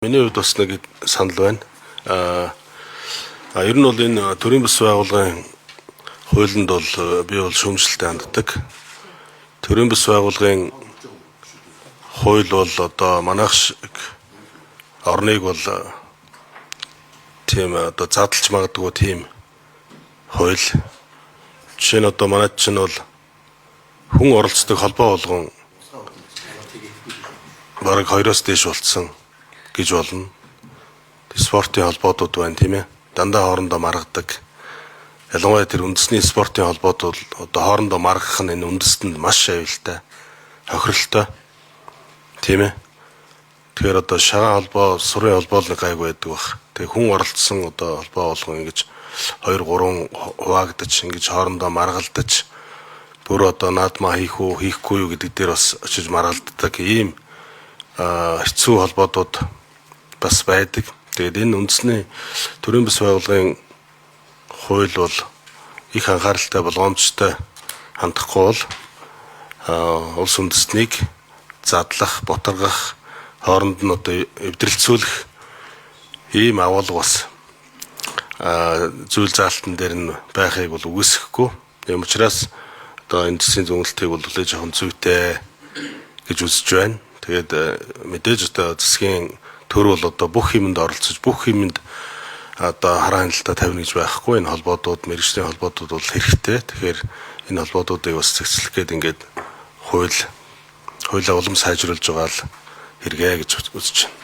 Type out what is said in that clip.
Миний хувьд бас нэг санал байна. Ер нь бол энэ төрийн бас байгууллагын хуулинд бол би бол шүүмжлэлтэй ханддаг. Төрийн бас байгууллагын хууль бол одоо манайх шиг орныг бол тийм одоо задлж магадгүй тийм хууль. Жишээ нь одоо манайд чинь бол хүн оролцдог холбоо болгон бараг 2-оос дээш болцсон гэж болно. Спортын холбоотууд байна тийм ээ. Дандаа хоорондоо маргадаг. Ялангуяа тэр үндэсний спортын холбоот бол одоо хоорондоо маргах нь энэ үндэстэнд маш аюултай, хохиролтой. Тийм ээ. Тэгэхээр одоо шагаан холбоо, сурын холбоо л нэг гайг байдаг бах. Тэгээ хүн оролцсон одоо холбоо болгон ингэж 2-3 хуваагдаж ингэж хоорондоо маргалдаж бүр одоо наадмаа хийх үү, хийхгүй юу гэдэг дээр бас очиж маргалддаг ийм хэцүү холбоотууд бас байдаг. Тэгээд энэ үндэсний төрийн бас байгууллагын хууль бол их анхааралтай болгоомжтой хандахгүй бол улс үндэстнийг задлах, бутаргах, хооронд нь одоо эвдрэлцүүлэх ийм агуулга бас зүйл заалтан дээр нь байхыг бол үгүйсэхгүй. Ийм учраас одоо энэ засгийн зөвлөлтийг бол хүлээж авах зүйтэй гэж үзэж байна. Тэгээд мэдээж одоо засгийн төр бол одоо бүх юмд оролцож бүх юмд одоо хараа хяналтаа тавина гэж байхгүй. Энэ холбоотууд, мэргэжлийн холбоотууд бол хэрэгтэй. Тэгэхээр энэ холбоотуудыг бас зэгцлэх гээд ингээд хуулиа улам сайжруулж байгаа л хэрэгэ гэж үзэж байна.